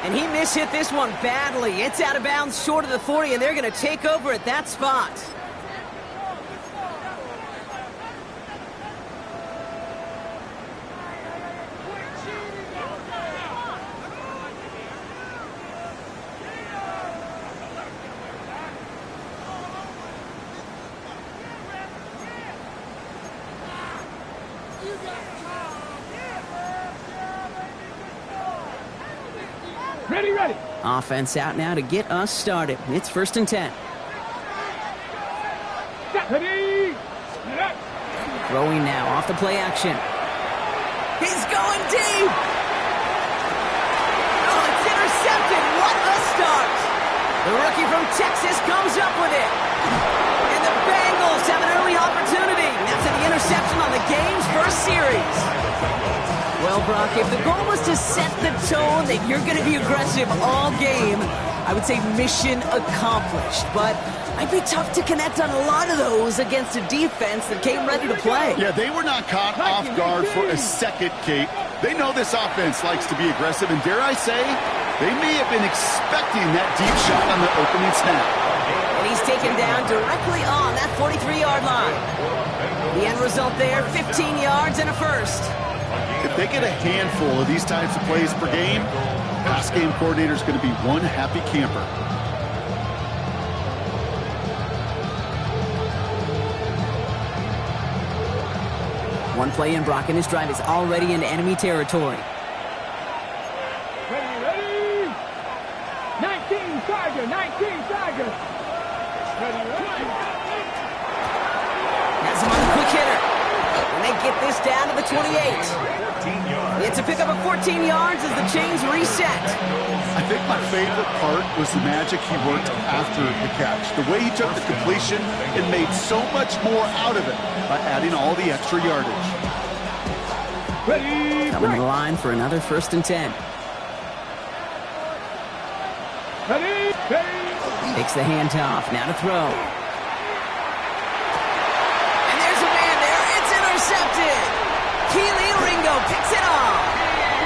And he mishit this one badly. It's out of bounds short of the 40, and they're going to take over at that spot. Ready. Offense out now to get us started. It's 1st and 10. Ready. Throwing now off the play action. He's going deep. Oh, it's intercepted. What a start. The rookie from Texas comes up with it. And the Bengals have an early opportunity. After the interception on the game's first series. Well, Brock, if the goal was to set the tone that you're going to be aggressive all game, I would say mission accomplished. But I'd be tough to connect on a lot of those against a defense that came ready to play. Yeah, they were not caught off guard for a second, Kate. They know this offense likes to be aggressive, and dare I say, they may have been expecting that deep shot on the opening snap. And he's taken down directly on that 43-yard line. The end result there, 15 yards and a first. If they get a handful of these types of plays per game, pass game coordinator is going to be one happy camper. One play in, Brock, and his drive is already in enemy territory. Ready. 19 Tiger. Has him on the quick hitter. And they get this down to the 28. It's a pickup of 14 yards as the chains reset. I think my favorite part was the magic he worked after the catch. The way he took the completion and made so much more out of it by adding all the extra yardage. Ready. Coming to the line for another 1st and 10. Ready. Takes the handoff. Now to throw. And there's a man there. It's intercepted. Keely Ringo picks it off.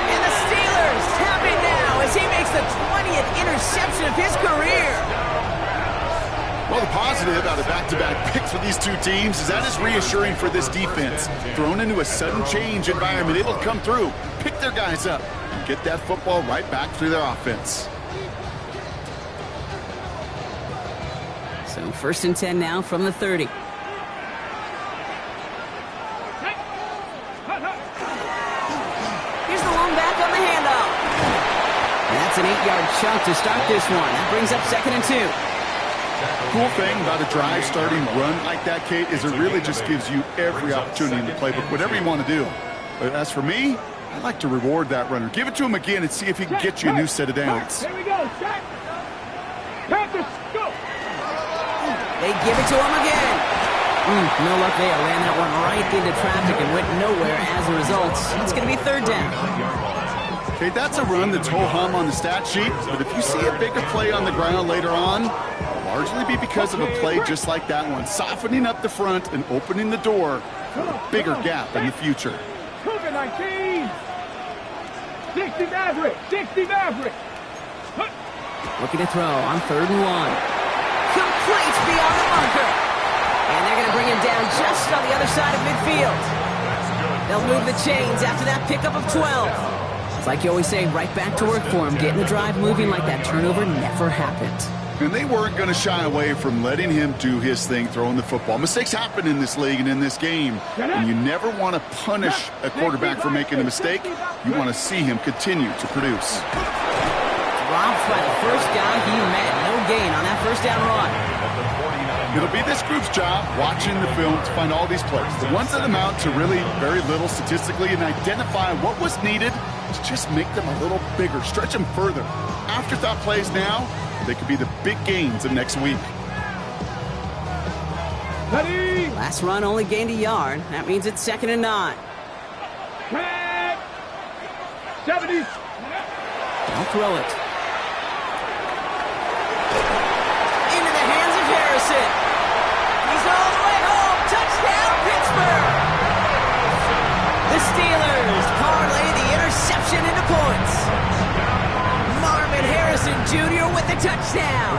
And the Steelers tap it now as he makes the 20th interception of his career. Well, the positive out of back-to-back picks for these two teams is that is reassuring for this defense. Thrown into a sudden change environment, able to come through, pick their guys up, and get that football right back through their offense. So 1st and 10 now from the 30. Here's the long back on the handoff. And that's an 8-yard chunk to start this one. That brings up 2nd and 2. Cool thing about a drive starting run like that, Kate, is it really just gives you every opportunity in the playbook, whatever you want to do. But as for me, I like to reward that runner. Give it to him again and see if he can get you a new set of downs. Here we go. Check. Panthers, go. They give it to him again. No luck there. Ran that one right into traffic and went nowhere as a result. It's going to be 3rd down. Okay, that's a run that's ho-hum on the stat sheet, but if you see a bigger play on the ground later on, it'll largely be because of a play just like that one, softening up the front and opening the door for a bigger gap in the future. Cougar 19. 60 Maverick. Looking to throw on 3rd and 1. Complete beyond the marker. And they're going to bring him down just on the other side of midfield. They'll move the chains after that pickup of 12. It's like you always say, right back to work for him, getting the drive moving like that turnover never happened. And they weren't going to shy away from letting him do his thing, throwing the football. Mistakes happen in this league and in this game, and you never want to punish a quarterback for making a mistake. You want to see him continue to produce. Dropped by the first guy he met. No gain on that 1st down run. It'll be this group's job watching the film to find all these plays. The ones that amount to really very little statistically and identify what was needed to just make them a little bigger, stretch them further. Afterthought plays now, they could be the big gains of next week. Ready. Last run only gained a yard. That means it's 2nd and 9. 70. Don't throw it. Into the hands of Harrison. He's all the way home. Touchdown, Pittsburgh. The Steelers parlay the interception into points. Marvin Jr. with the touchdown.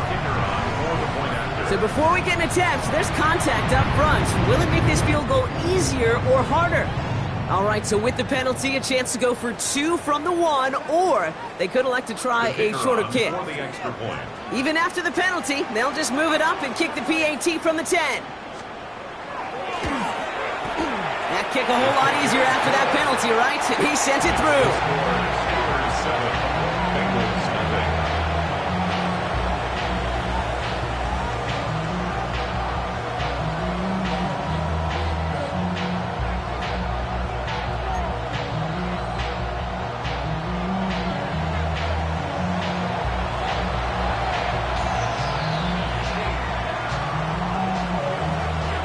So before we get an attempt, there's contact up front. Will it make this field goal easier or harder? All right, so with the penalty, a chance to go for 2 from the 1, or they could elect to try a shorter kick. Even after the penalty, they'll just move it up and kick the PAT from the 10. That kick a whole lot easier after that penalty, right? He sent it through.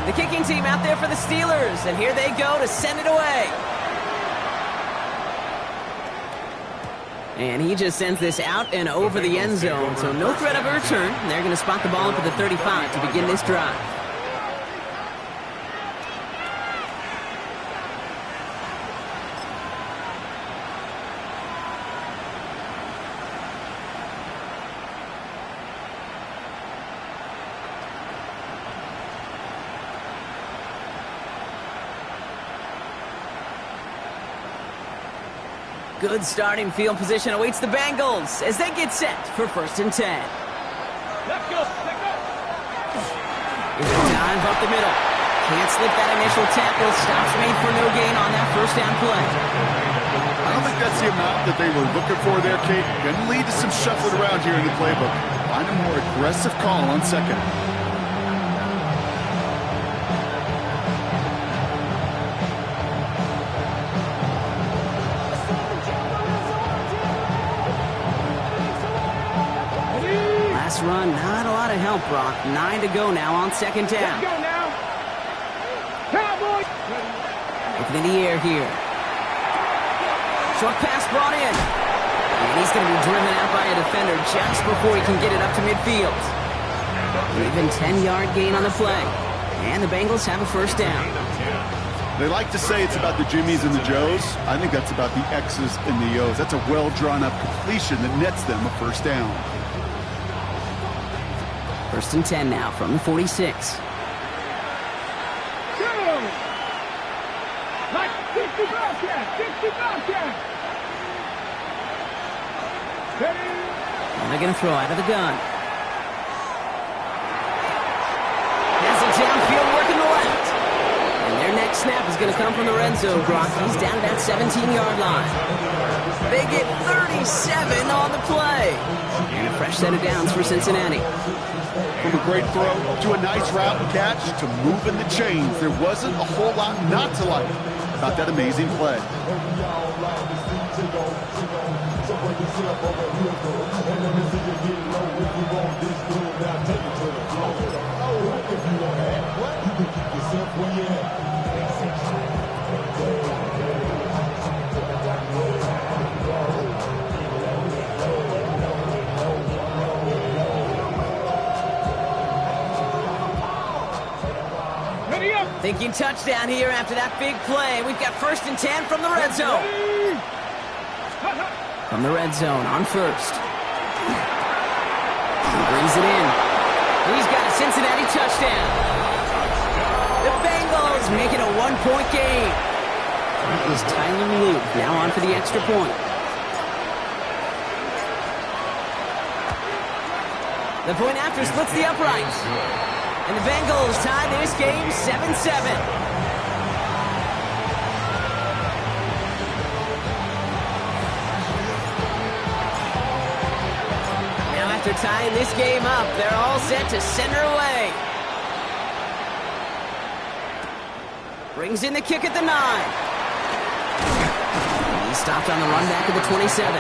The kicking team out there for the Steelers, and here they go to send it away. And he just sends this out and over the end zone, so no threat of a return. They're going to spot the ball up at the 35 to begin this drive. Good starting field position awaits the Bengals as they get set for 1st and 10. Let's go. Here's a dive up the middle. Can't slip that initial tackle. Stops made for no gain on that 1st down play. I don't think that's the amount that they were looking for there, Kate. Going to lead to some shuffling around here in the playbook. Find a more aggressive call on 2nd. Run, not a lot of help, Brock. 9 to go now on 2nd down. Let's go now. Cowboys. Looking in the air here. Short pass brought in. And he's going to be driven out by a defender just before he can get it up to midfield. Even 10-yard gain on the play. And the Bengals have a 1st down. They like to say it's about the Jimmies and the Joes. I think that's about the X's and the O's. That's a well-drawn-up completion that nets them a 1st down. 1st and 10 now from the 46. Go. Like 60 Bobcats. 60 Bobcats. Ready. And they're going to throw out of the gun. Has it downfield working the left. And their next snap is going to come from the red zone, Brock. He's down at that 17-yard line. They get 37 on the play. And a fresh set of downs for Cincinnati. From a great throw to a nice route and catch to moving the chains. There wasn't a whole lot not to like about that amazing play. Thinking touchdown here after that big play. We've got 1st and 10 from the red zone. From the red zone on 1st. He brings it in. He's got a Cincinnati touchdown. The Bengals make it a 1-point game. That was Tyler Luke now on for the extra point. The point after splits the uprights. And the Bengals tie this game 7-7. Now after tying this game up, they're all set to send her away. Brings in the kick at the 9. He stopped on the run back of the 27.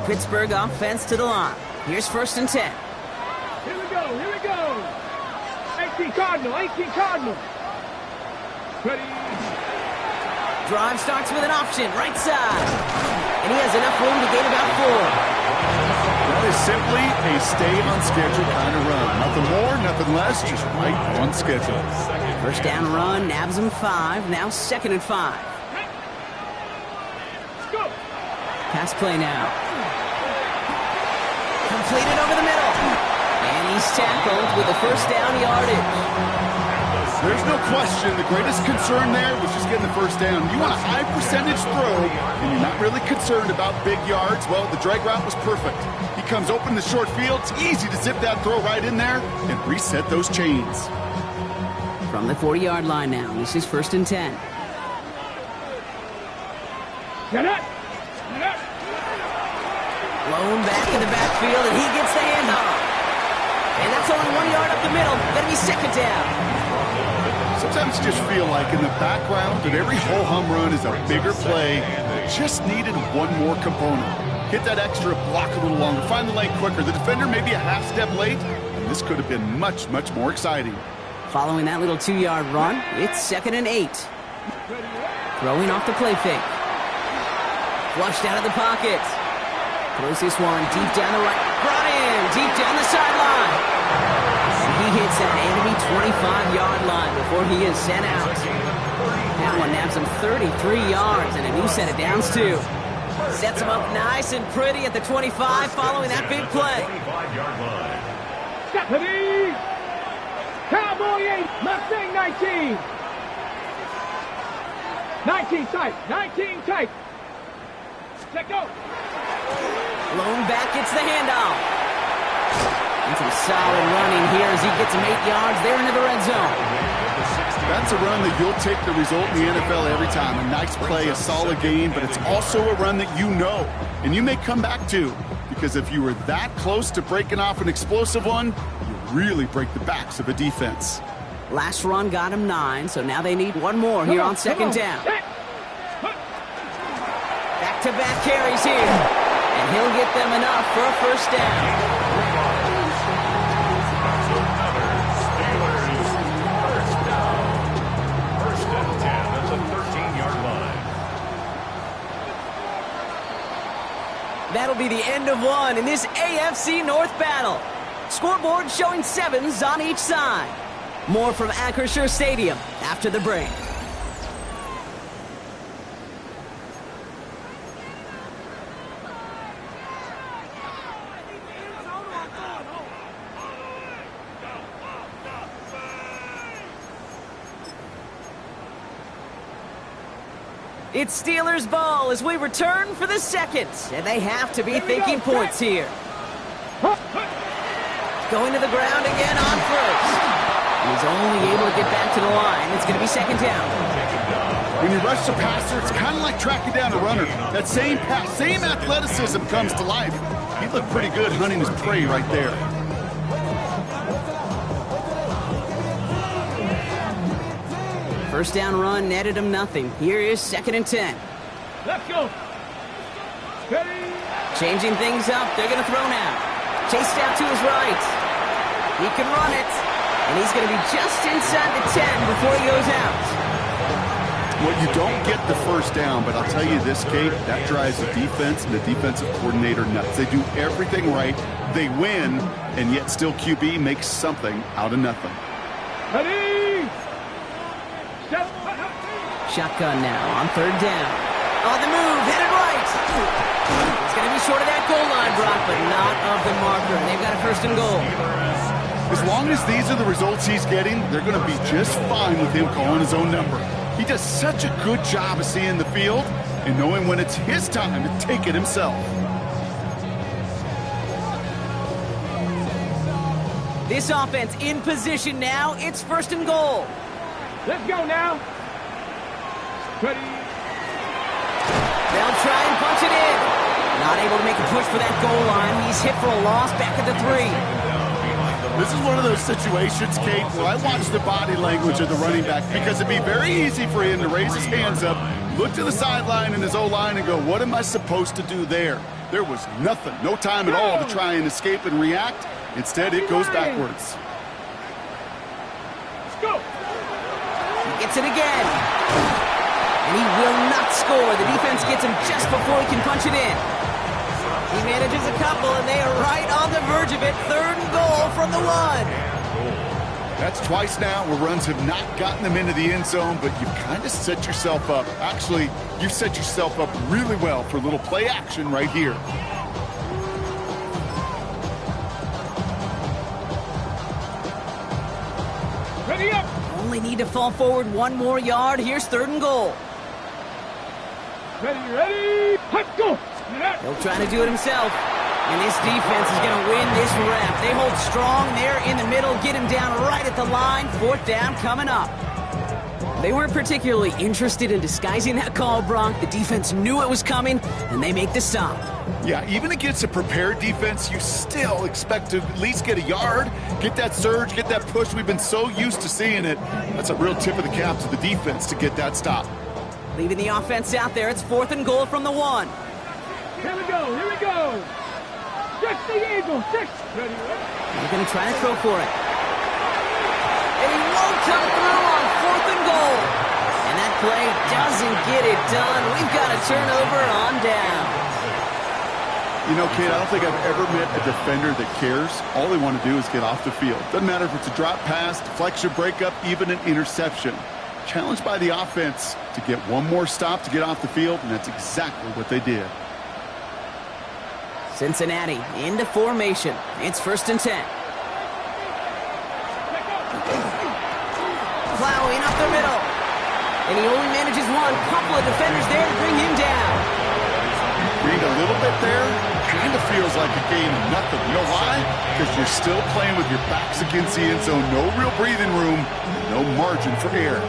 Pittsburgh offense to the line. Here's 1st and 10. Here we go. 18 Cardinal. Ready. Drive starts with an option, right side. And he has enough room to gain about 4. is simply a stay-on-schedule kind of run. Nothing more, nothing less, just right on schedule. First down run, nabs him 5. Now 2nd and 5. Pass play now. Completed over the middle. And he's tackled with the first down yardage. There's no question the greatest concern there was just getting the first down. You want a high percentage throw, and you're not really concerned about big yards. Well, the drag route was perfect. He comes open the short field. It's easy to zip that throw right in there and reset those chains. From the 40-yard line now, this is 1st and 10. Get up! Get up! Blown back in the backfield, and he gets the handoff. And that's only 1 yard up the middle. Gonna be 2nd down. Sometimes you just feel like in the background that every ho-hum run is a bigger play. Just needed one more component. Hit that extra block a little longer, find the lane quicker. The defender may be a half step late, and this could have been much, much more exciting. Following that little 2-yard run, it's 2nd and 8. Throwing off the play fake. Flushed out of the pocket. Throws this one deep down the right. Brought in, deep down the sideline. He hits that enemy 25-yard line before he is sent out. That one nabs him 33 yards and a new set of downs, too. Sets him up nice and pretty at the 25 following that big play. Stephanie! Cowboy 8, Mustang 19. 19 tight, 19 tight. Let go. Blown back, gets the handoff. And some solid running here as he gets him 8 yards there into the red zone. That's a run that you'll take the result in the NFL every time. A nice play, a solid game, but it's also a run that you know, and you may come back to, because if you were that close to breaking off an explosive one, you really break the backs of a defense. Last run got him 9, so now they need one more here on 2nd down. Back-to-back carries here, and he'll get them enough for a first down. That'll be the end of one in this AFC North battle. Scoreboard showing 7s on each side. More from Acrisure Stadium after the break. It's Steelers ball as we return for the second, and they have to be thinking points here. Going to the ground again on first. He's only able to get back to the line. It's going to be 2nd down. When you rush the passer, it's kind of like tracking down a runner. That same pass, same athleticism comes to life. He looked pretty good hunting his prey right there. First down run netted him nothing. Here is 2nd and 10. Let's go. Ready. Changing things up. They're going to throw now. Chased out to his right. He can run it. And he's going to be just inside the 10 before he goes out. Well, you don't get the first down, but I'll tell you this, Kate, that drives the defense and the defensive coordinator nuts. They do everything right. They win, and yet still QB makes something out of nothing. Ready. Shotgun now on 3rd down. On the move, headed right. It's going to be short of that goal line, Brock, but not of the marker. They've got a 1st and goal. As long as these are the results he's getting, they're going to be just fine with him calling his own number. He does such a good job of seeing the field and knowing when it's his time to take it himself. This offense in position now. It's 1st and goal. Let's go now. Ready. They'll try and punch it in. Not able to make a push for that goal line. He's hit for a loss back at the 3. This is one of those situations, Kate, where I watch the body language of the running back because it'd be very easy for him to raise his hands up, look to the sideline in his O-line and go, what am I supposed to do there? There was nothing, no time at all to try and escape and react. Instead, it goes backwards. Let's go. He gets it again. And he will not score. The defense gets him just before he can punch it in. He manages a couple, and they are right on the verge of it. 3rd and goal from the 1. That's twice now where runs have not gotten them into the end zone, but you've kind of set yourself up. Actually, you've set yourself up really well for a little play action right here. Ready up. Only need to fall forward 1 more yard. Here's 3rd and goal. Ready. Let's go. He'll try to do it himself. And this defense is going to win this rep. They hold strong there in the middle, get him down right at the line. 4th down coming up. They weren't particularly interested in disguising that call, Bronk. The defense knew it was coming, and they make the stop. Yeah, even against a prepared defense, you still expect to at least get a yard, get that surge, get that push. We've been so used to seeing it. That's a real tip of the cap to the defense to get that stop. Leaving the offense out there, it's 4th and goal from the 1. Here we go. 6 the Eagles. 6. Ready. They're going to try to throw for it. And he won't come through on 4th and goal. And that play doesn't get it done. We've got a turnover on down. You know, Kate, I don't think I've ever met a defender that cares. All they want to do is get off the field. Doesn't matter if it's a drop pass, deflection, breakup, even an interception. Challenged by the offense to get one more stop to get off the field, and that's exactly what they did. Cincinnati into formation. It's 1st and 10. Plowing up the middle. And he only manages one. Couple of defenders there to bring him down. Read a little bit there. Kind of feels like a game of nothing. You know why? Because you're still playing with your backs against the end zone. No real breathing room. No margin for error.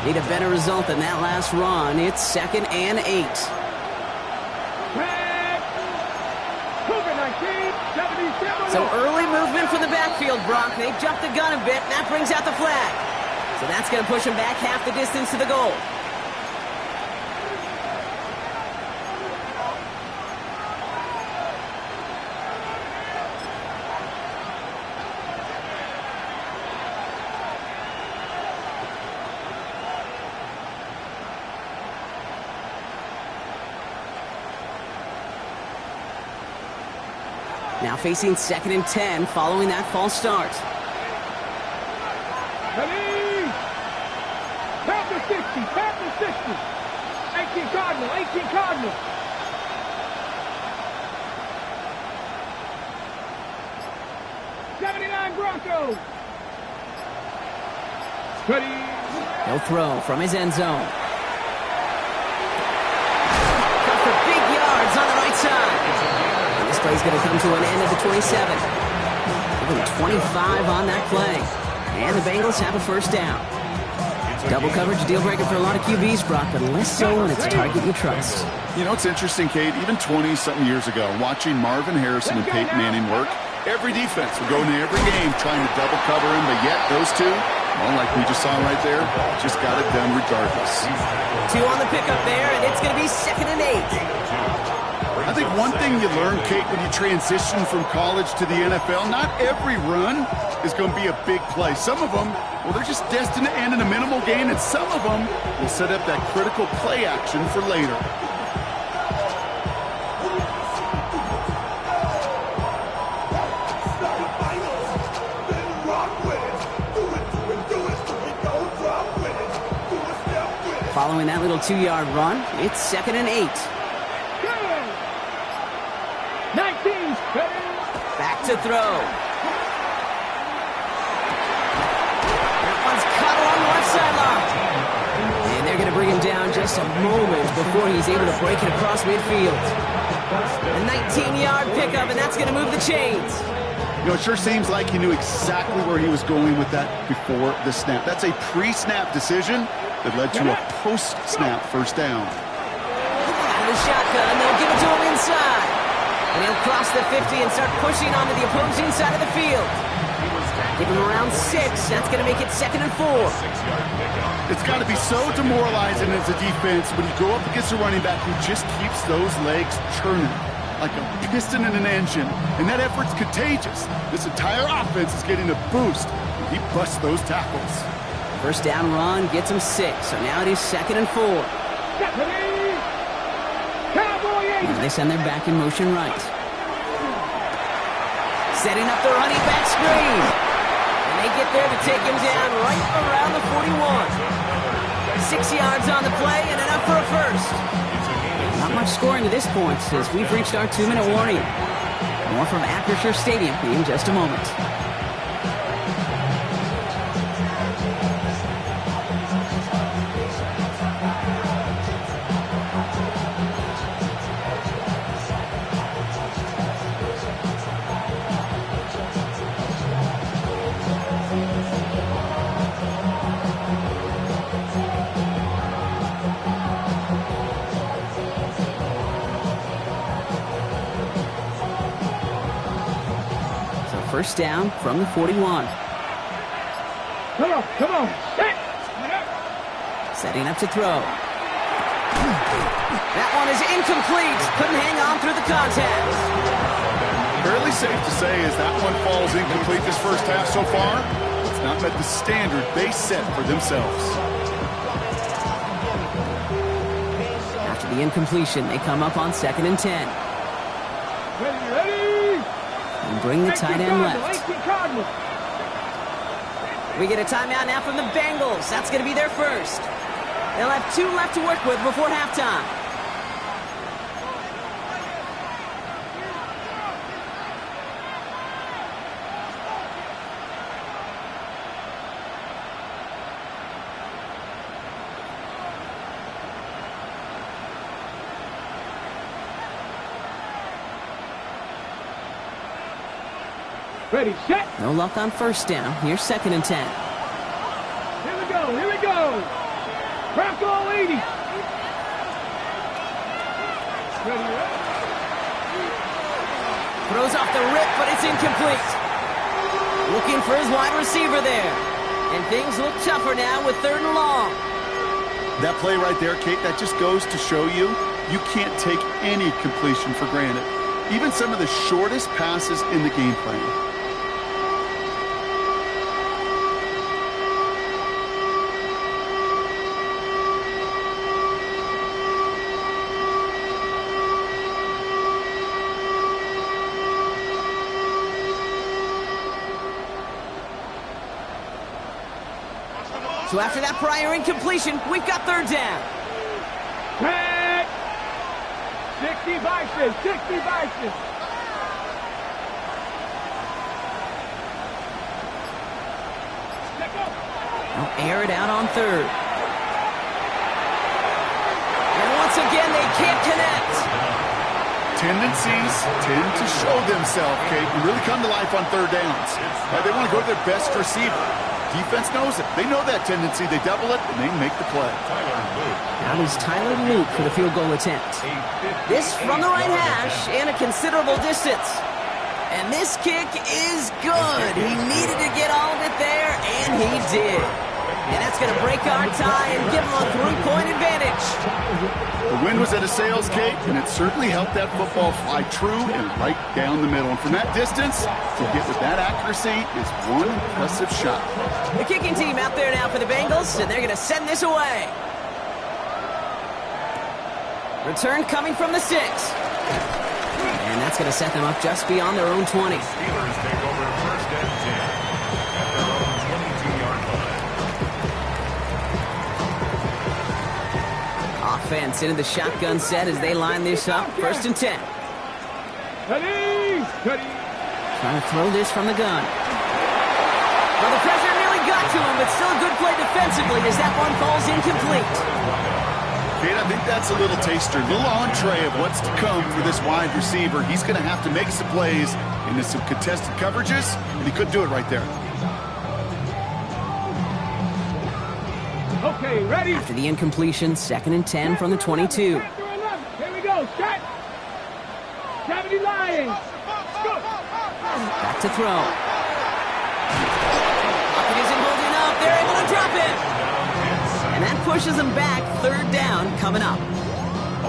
Need a better result than that last run. It's 2nd and 8. So early movement from the backfield, Bronk. They jumped the gun a bit, and that brings out the flag. So that's going to push him back half the distance to the goal. Now facing 2nd and 10 following that false start. Ready. Tap the 60. 18 Cardinal. 79 Broncos. Ready. He'll throw from his end zone. Got for big yards on the right side. This play's going to come to an end at the 27. Give him 25 on that play. And the Bengals have a 1st down. Double coverage, deal breaker for a lot of QBs, Brock, but less so when it's a target you trust. You know, it's interesting, Kate, even 20-something years ago, watching Marvin Harrison and Peyton Manning work, every defense would go into every game trying to double cover him, but yet those two, well, like we just saw right there, just got it done regardless. 2 on the pickup there, and it's going to be 2nd and 8. I think one thing you learn, Kate, when you transition from college to the NFL, not every run is going to be a big play. Some of them, well, they're just destined to end in a minimal gain, and some of them will set up that critical play action for later. Following that little 2-yard run, it's 2nd and 8. 19. Back to throw. That one's caught along the left sideline. And they're going to bring him down just a moment before he's able to break it across midfield. A 19-yard pickup, and that's going to move the chains. You know, it sure seems like he knew exactly where he was going with that before the snap. That's a pre-snap decision that led to a post-snap 1st down. Out of the shotgun, they'll give it to him inside. And he'll cross the 50 and start pushing onto the opposing side of the field. Give him around 6. That's going to make it 2nd and 4. It's got to be so demoralizing as a defense when you go up against a running back who just keeps those legs churning. like a piston in an engine, and that effort's contagious. This entire offense is getting a boost. He busts those tackles. First down run gets him 6, so now it is 2nd and 4. Now they send their back in motion right. Setting up the running back screen. And they get there to take him down right around the 41. 6 yards on the play and enough for a first. Not much scoring to this point as we've reached our 2-minute warning. More from Acrisure Stadium in just a moment. First down from the 41. Come on. Setting up to throw. That one is incomplete. Couldn't hang on through the contact. Fairly safe to say as that one falls incomplete this first half so far, it's not met the standard they set for themselves. After the incompletion, they come up on 2nd and 10. Ready. And bring the tight end left. We get a timeout now from the Bengals. That's going to be their first. They'll have 2 left to work with before halftime. Ready, set. No luck on first down. Here's 2nd and 10. Here we go. Bronco 80. Ready. Throws off the rip, but it's incomplete. Looking for his wide receiver there. And things look tougher now with 3rd and long. That play right there, Kate, that just goes to show you can't take any completion for granted. Even some of the shortest passes in the game plan. So after that prior incompletion, we've got 3rd down. 60 vices. They'll air it out on 3rd. And once again, they can't connect. Tendencies tend to show themselves, Kate, and really come to life on 3rd downs. They want to go to their best receiver. Defense knows it. They know that tendency. They double it, and they make the play. Now is Tyler Luke for the field goal attempt. This from the right hash and a considerable distance. And this kick is good. He needed to get all of it there, and he did. And that's going to break our tie and give him a 3-point advantage. The wind was at a sails, Kate, and it certainly helped that football fly true and right down the middle. And from that distance, to get with that accuracy is one impressive shot. The kicking team out there now for the Bengals, and they're going to send this away. Return coming from the 6. And that's going to set them up just beyond their own 20. Steelers take over 1st and 10 at their own 22-yard line. Offense into the shotgun set as they line this up. 1st and 10. Ready. Trying to throw this from the gun. Well, the pressure nearly got to him, but still a good play defensively as that one falls incomplete. Kate, I think that's a little taster, a little entree of what's to come for this wide receiver. He's going to have to make some plays into some contested coverages, and he couldn't do it right there. Okay, ready. After the incompletion, 2nd and 10 from the 22. Here we go. Set. 70 Lions. Back to throw. Lockett isn't holding up. They're able to drop it. And that pushes them back. 3rd down coming up.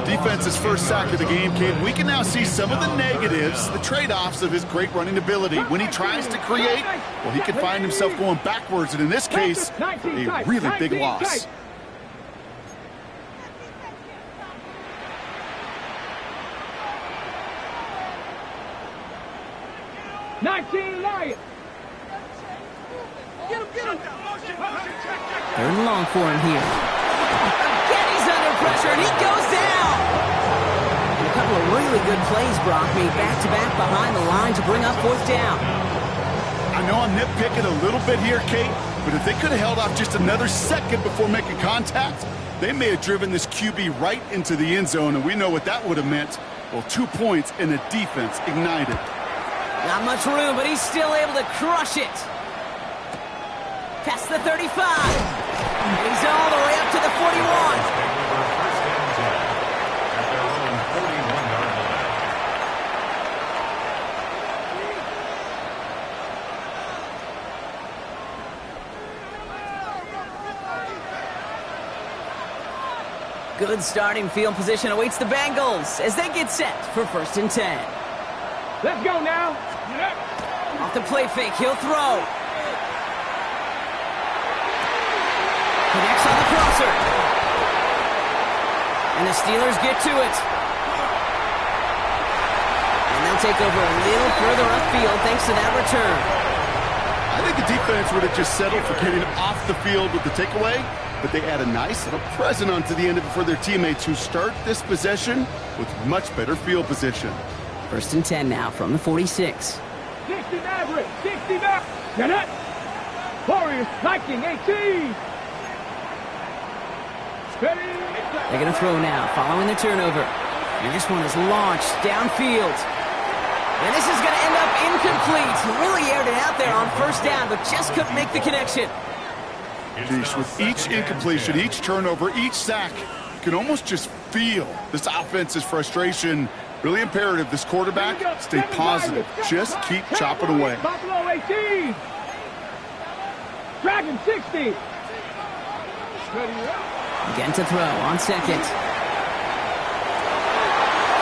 Defense's first sack of the game came. We can now see some of the negatives, the trade-offs of his great running ability. When he tries to create, well, he can find himself going backwards, and in this case, a really big loss. Lions. Third and long for him here. Again, he's under pressure, and he goes down. And a couple of really good plays, Brock, made back-to-back behind the line to bring up fourth down. I know I'm nitpicking a little bit here, Kate, but if they could have held off just another second before making contact, they may have driven this QB right into the end zone, and we know what that would have meant. Well, 2 points and the defense ignited. Not much room, but he's still able to crush it. Past the 35. And he's all the way up to the 41. First and 10 at their own 41-yard line. Good starting field position awaits the Bengals as they get set for first and 10. Let's go now. Off the play fake, he'll throw. Connects on the crosser. And the Steelers get to it. And they'll take over a little further upfield thanks to that return. I think the defense would have just settled for getting off the field with the takeaway, but they add a nice little present onto the end of it for their teammates who start this possession with much better field position. First and 10 now from the 46. 60 Maverick. 60 Maverick. Get it. Warriors, Viking, 18. Ready. They're going to throw now, following the turnover. And this one is launched downfield. And this is going to end up incomplete. Really aired it out there on first down, but just couldn't make the connection. With each incompletion, each turnover, each sack, you can almost just feel this offense's frustration. Really imperative this quarterback stay positive. Just keep chopping away. Buffalo 18. Dragon 60. Again to throw on second.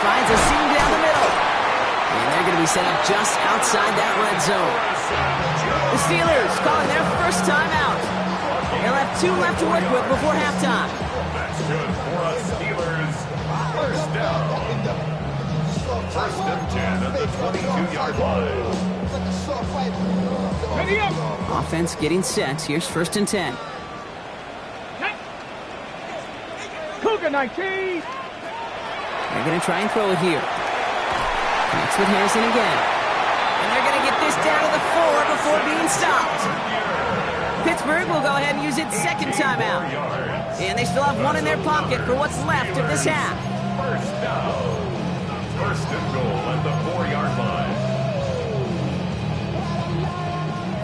Finds a seam down the middle. And they're going to be set up just outside that red zone. The Steelers calling their first timeout. They'll have 2 left to work with before halftime. That's good for us, Steelers. First down. First and 10 at the 22-yard line. Ready up. Offense getting set. Here's first and 10. Cougar 19. They're going to try and throw it here. Connects with Harrison again. And they're going to get this down to the 4 before being stopped. Pittsburgh will go ahead and use its second timeout. And they still have 1 in their pocket for what's left of this half. First down. First and goal at the 4-yard line.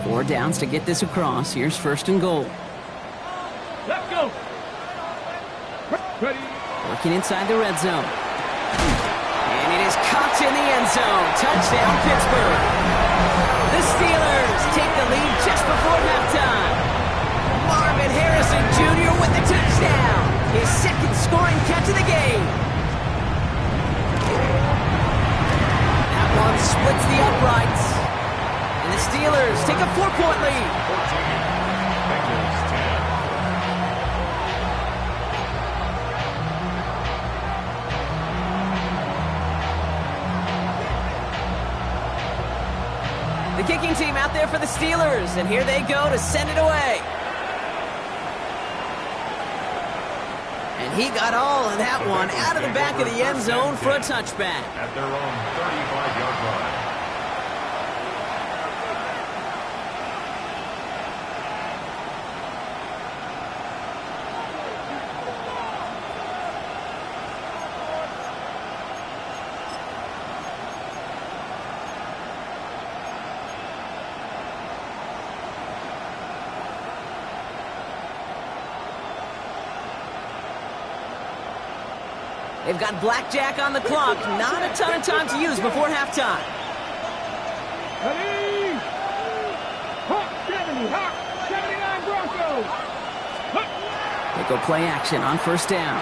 4 downs to get this across. Here's first and goal. Let's go. Ready. Working inside the red zone. And it is caught in the end zone. Touchdown, Pittsburgh. The Steelers take the lead just before halftime. Marvin Harrison Jr. with the touchdown. His second scoring catch of the game. That one splits the uprights. And the Steelers take a 4-point lead. 14. Bengals 10. The kicking team out there for the Steelers, and here they go to send it away. And he got all of that one out of the back of the end zone for a touchback. At their own 35-yard line. They've got blackjack on the clock. Not a ton of time to use before halftime. Ready. Hawk 70. Hawk 79 Broncos. They go play action on first down.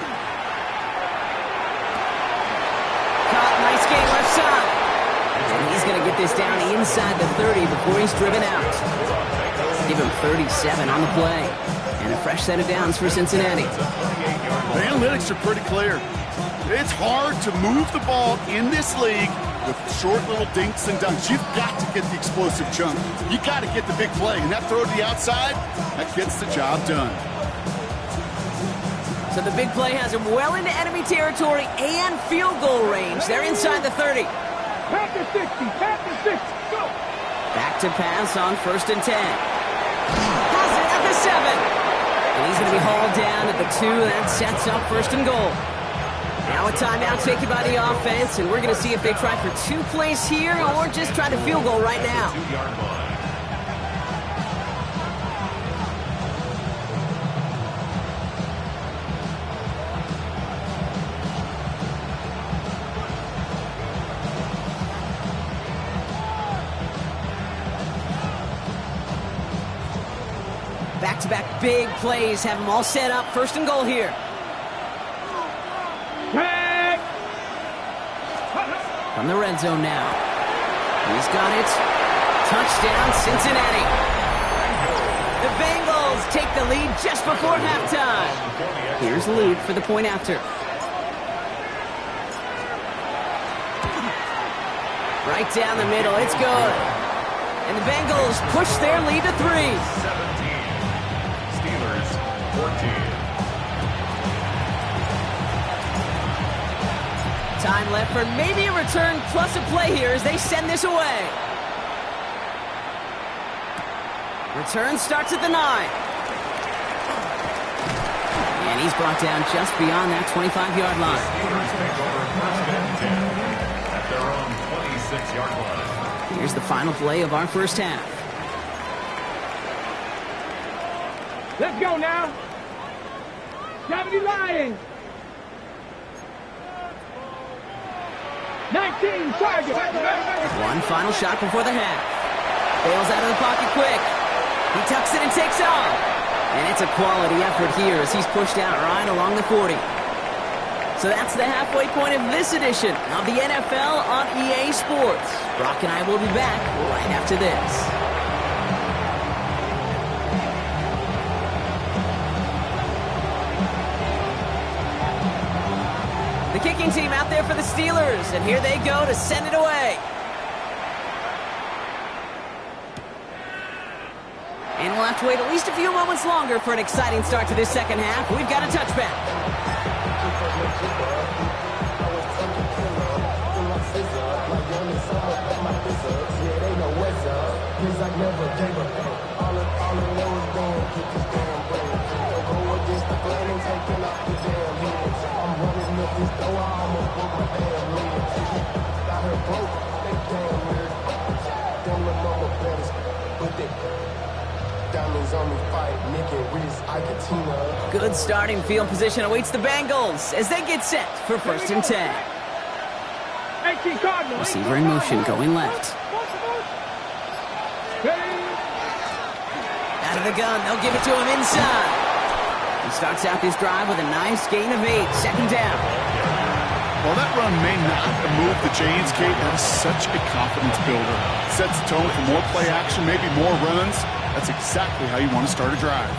this down inside the 30 before he's driven out. Give him 37 on the play. And a fresh set of downs for Cincinnati. The analytics are pretty clear. It's hard to move the ball in this league with short little dinks and dunks. You've got to get the explosive chunk. You got to get the big play. And that throw to the outside, that gets the job done. So the big play has him well into enemy territory and field goal range. They're inside the 30. Pass to 60, pass to 60, go! Back to pass on 1st and 10. Has it at the 7. And he's going to be hauled down at the 2. That sets up 1st and goal. Now a timeout taken by the offense, and we're going to see if they try for 2 plays here or just try to field goal right now. 2-yard line. Back-to-back big plays have them all set up. 1st and goal here. From the red zone now. He's got it. Touchdown, Cincinnati. The Bengals take the lead just before halftime. Here's Luke for the point after. Right down the middle. It's good. And the Bengals push their lead to 3. 17. Steelers 14. Time left for maybe a return plus a play here as they send this away. Return starts at the 9. And he's brought down just beyond that 25-yard line. Steelers take over 1st and 10 at their own 26-yard line. Here's the final play of our first half. Let's go now. 70 Lions. 19 target. One final shot before the half. Bails out of the pocket quick. He tucks it and takes off. And it's a quality effort here as he's pushed out right along the 40. So that's the halfway point of this edition of the NFL on EA Sports. Brock and I will be back right after this. The kicking team out there for the Steelers, and here they go to send it away. And we'll have to wait at least a few moments longer for an exciting start to this second half. We've got a touchback. Good starting field position awaits the Bengals as they get set for 1st and 10. Receiver in motion going left. Out of the gun, they'll give it to him inside. He starts out this drive with a nice gain of 8, 2nd down. Well, that run may not have moved the chains, Kate. That is such a confidence builder. Sets the tone for more play action, maybe more runs. That's exactly how you want to start a drive.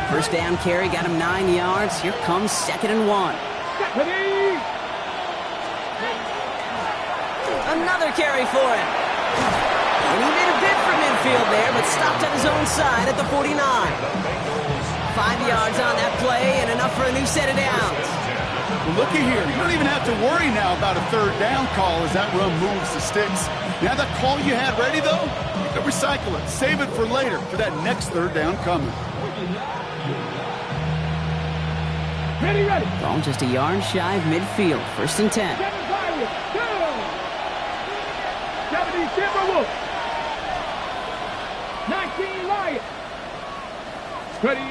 First down carry got him 9 yards. Here comes 2nd and 1. Another carry for him. And he made a bid for midfield there, but stopped on his own side at the 49. 5 yards on that play and enough for a new set of downs. Well, looky here. You don't even have to worry now about a 3rd down call as that run moves the sticks. Now that call you had ready, though, you can recycle it. Save it for later for that next 3rd down coming. Ready. Ball just a yard shy of midfield. 1st and 10. 70 Timberwolves. 19 Lions. Ready.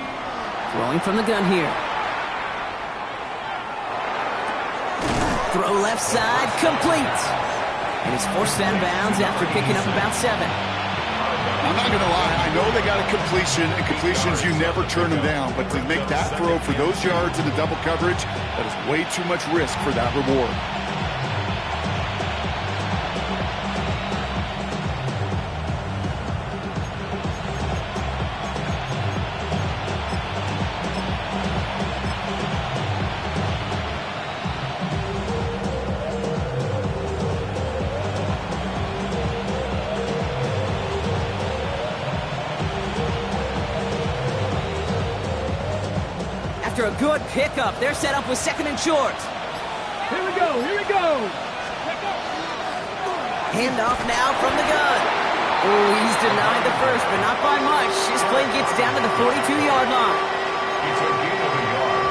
Throwing from the gun here. Throw left side, complete. And he's forced out of bounds after picking up about 7. I'm not going to lie. I know they got a completion, and completions, you never turn them down. But to make that throw for those yards in the double coverage, that is way too much risk for that reward. After a good pickup, they're set up with 2nd and short. Here we go, here we go. Handoff now from the gun. Oh, he's denied the first, but not by much. His play gets down to the 42-yard line. It's a gain of a yard,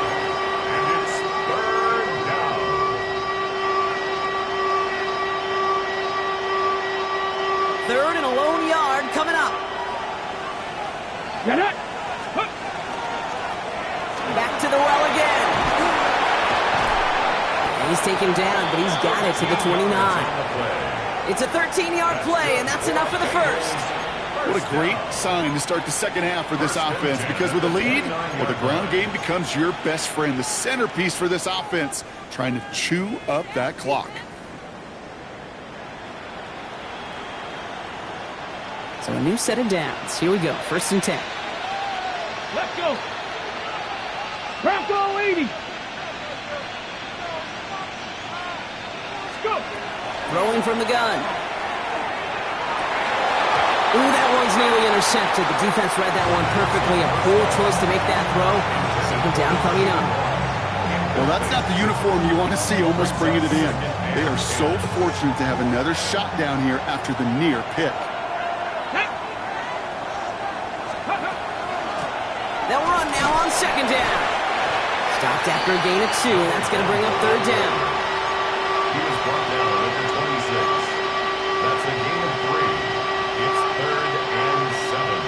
and it's 3rd down. 3rd and a lone yard coming up. Get it. Back to the well again. And he's taken down, but he's got it to the 29. It's a 13-yard play, and that's enough for the first. What a great sign to start the second half for this offense, because with a lead, well, the ground game becomes your best friend, the centerpiece for this offense, trying to chew up that clock. So a new set of downs. Here we go, 1st and 10. Let's go. Bronco 80. Let's go. Throwing from the gun. Ooh, that one's nearly intercepted. The defense read that one perfectly. A poor choice to make that throw. 2nd down coming up. Well, that's not the uniform you want to see almost bringing it in. They are so fortunate to have another shot down here after the near pick. They'll run now on 2nd down. Stopped after a gain of 2, and that's going to bring up 3rd down. He was brought down at the 26. That's a gain of 3. It's 3rd and 7.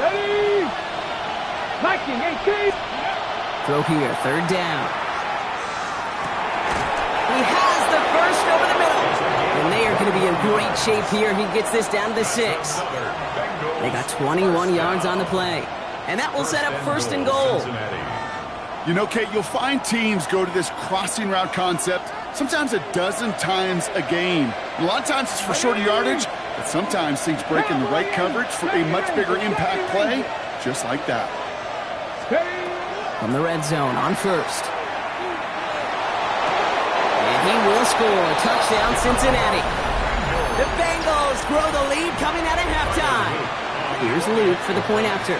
Ready. Viking 18. Throw here, 3rd down. He has the first over the middle. And they are going to be in great shape here. He gets this down to the 6. They got 21 yards on the play. And that will set up 1st and goal. You know, Kate, you'll find teams go to this crossing route concept sometimes a dozen times a game. A lot of times it's for shorter yardage, but sometimes things break in the right coverage for a much bigger impact play, just like that. From the red zone on 1st. He will score. Touchdown, Cincinnati. The Bengals grow the lead coming out of halftime. Here's Luke for the point after.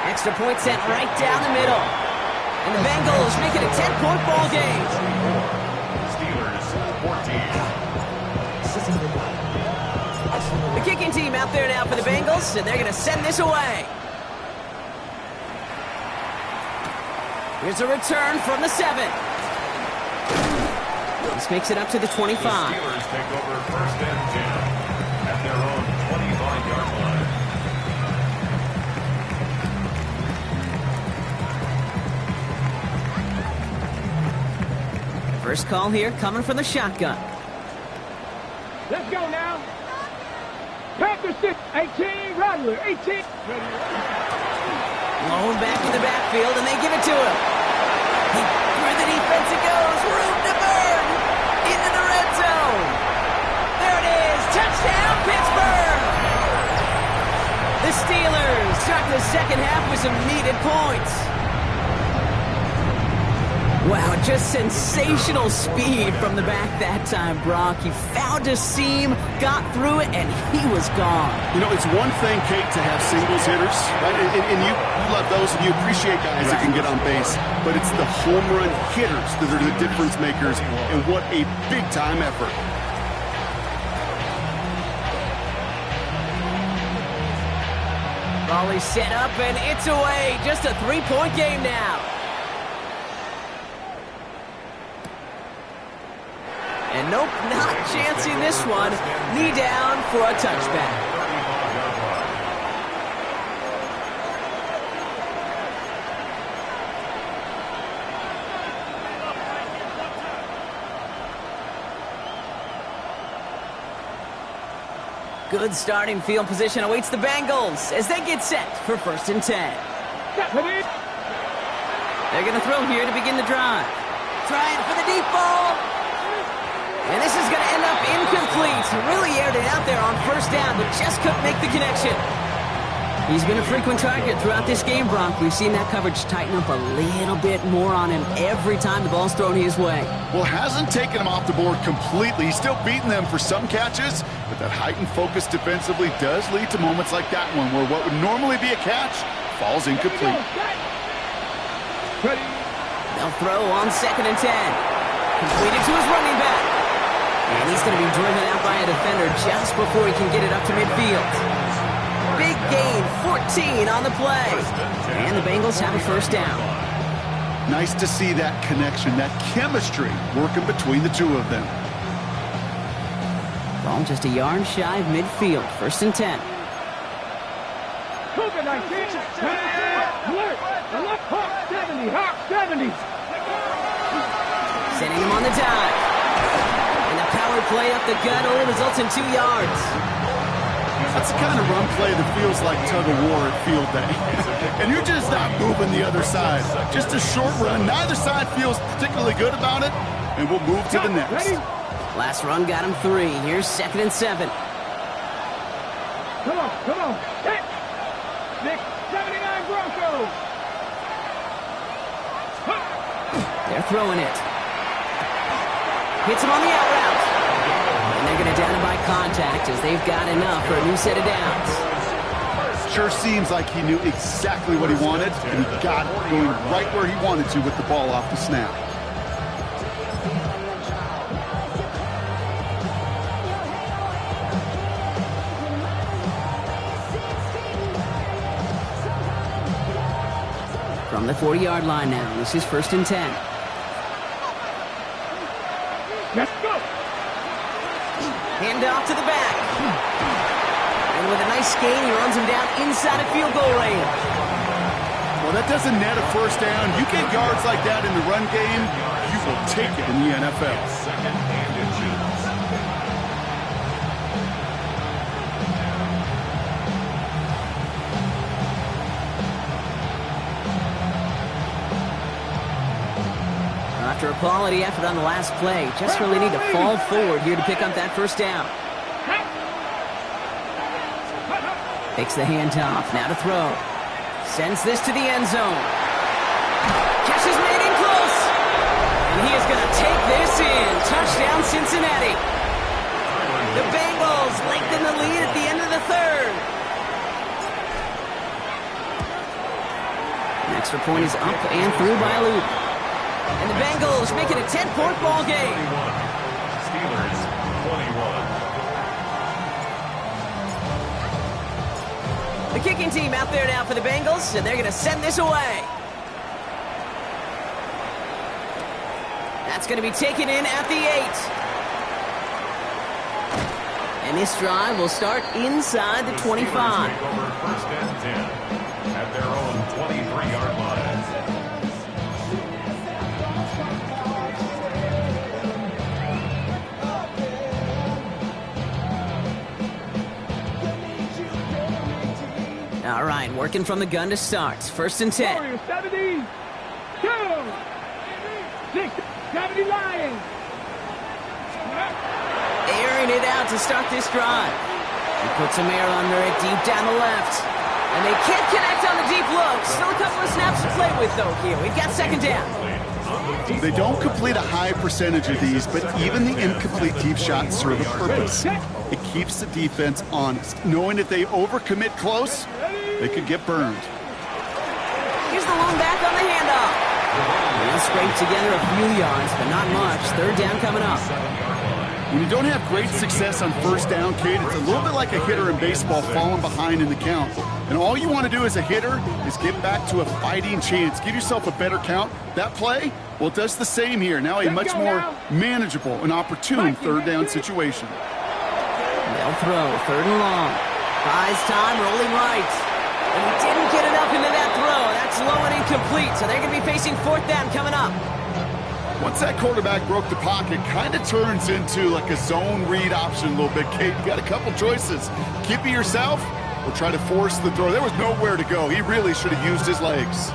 Extra point set right down the middle. And the Bengals make it a 10-point ball game. Steelers 14. The kicking team out there now for the Bengals, and they're going to send this away. Here's a return from the 7. This makes it up to the 25. The Steelers take over 1st and 10 at their own 25-yard line. First call here coming from the shotgun. Let's go now. Panthers 6, 18, Rattler 18. Blown back in the backfield, and they give it to him. Through the defense it goes. Room to burn. Into the red zone. There it is. Touchdown, Pittsburgh. The Steelers start the second half with some needed points. Wow, just sensational speed from the back that time, Brock. He found a seam, got through it, and he was gone. You know, it's one thing, Kate, to have singles hitters, right? And you love those, and you appreciate guys that can get on base. But it's the home run hitters that are the difference makers, and what a big-time effort. Raleigh set up, and it's away. Just a 3-point game now. And And nope, not chancing this one. Knee down for a touchback. Good starting field position awaits the Bengals as they get set for 1st and 10. They're going to throw here to begin the drive. Trying for the deep ball. And this is going to end up incomplete. Really aired it out there on 1st down, but just couldn't make the connection. He's been a frequent target throughout this game, Brock. We've seen that coverage tighten up a little bit more on him every time the ball's thrown his way. Well, hasn't taken him off the board completely. He's still beating them for some catches, but that heightened focus defensively does lead to moments like that one where what would normally be a catch falls incomplete. They'll throw on 2nd and 10. Completed to his running back. And he's going to be driven out by a defender just before he can get it up to midfield. Big gain, 14 on the play. And the Bengals have a 1st down. Nice to see that connection, that chemistry working between the two of them. Ball just a yard shy of midfield. 1st and 10. Cougar 19. Alert. Left Hawk 70. Hawk 70. Sending him on the dive. And the power play up the gut only results in 2 yards. That's the kind of run play that feels like tug-of-war at field day. And you're just not moving the other side. Just a short run. Neither side feels particularly good about it, and we'll move to the next. Last run got him 3. Here's 2nd and 7. Come on. Hit. 679 Broncos. They're throwing it. Hits him on the out route. And they're going to down him by contact as they've got enough for a new set of downs. Sure seems like he knew exactly what he wanted, and he got it going right where he wanted to with the ball off the snap. From the 40-yard line now, this is 1st and 10. Let's go. Hand off to the back. And with a nice gain, he runs him down inside of field goal range. Well, that doesn't net a 1st down. You get yards like that in the run game, you will take it in the NFL. After a quality effort on the last play, just really need to fall forward here to pick up that 1st down. Takes the handoff, now to throw. Sends this to the end zone. Catch is made in close. And he is going to take this in. Touchdown, Cincinnati. The Bengals lengthen the lead at the end of the 3rd. An extra point is up and through by a loop. And the Bengals make it a 10-point ball game. Steelers 21. The kicking team out there now for the Bengals, and they're going to send this away. That's going to be taken in at the 8. And this drive will start inside the 25. 1st and 10 at their own 23-yard line. All right, working from the gun to start. 1st and 10. Warriors 70. 2. 6. 70 Lions. Airing it out to start this drive. He puts some air under it deep down the left. And they can't connect on the deep look. Still a couple of snaps to play with, though, here. We've got 2nd down. They don't complete a high percentage of these, but even the incomplete deep shots serve a purpose. It keeps the defense honest, knowing if they overcommit close, they could get burned. Here's the lone back on the handoff. They'll scrape together a few yards, but not much. 3rd down coming up. When you don't have great success on first down, Kate, it's a little bit like a hitter in baseball falling behind in the count. And all you want to do as a hitter is get back to a fighting chance. Give yourself a better count. That play, well, it does the same here. Now a much more manageable and opportune third down situation. They'll throw, 3rd and long. Buys time, rolling right. And he didn't get enough into that throw. That's low and incomplete, so they're going to be facing 4th down coming up. Once that quarterback broke the pocket, kind of turns into like a zone read option a little bit, Kate. You got a couple choices. Keep it yourself or try to force the throw. There was nowhere to go. He really should have used his legs.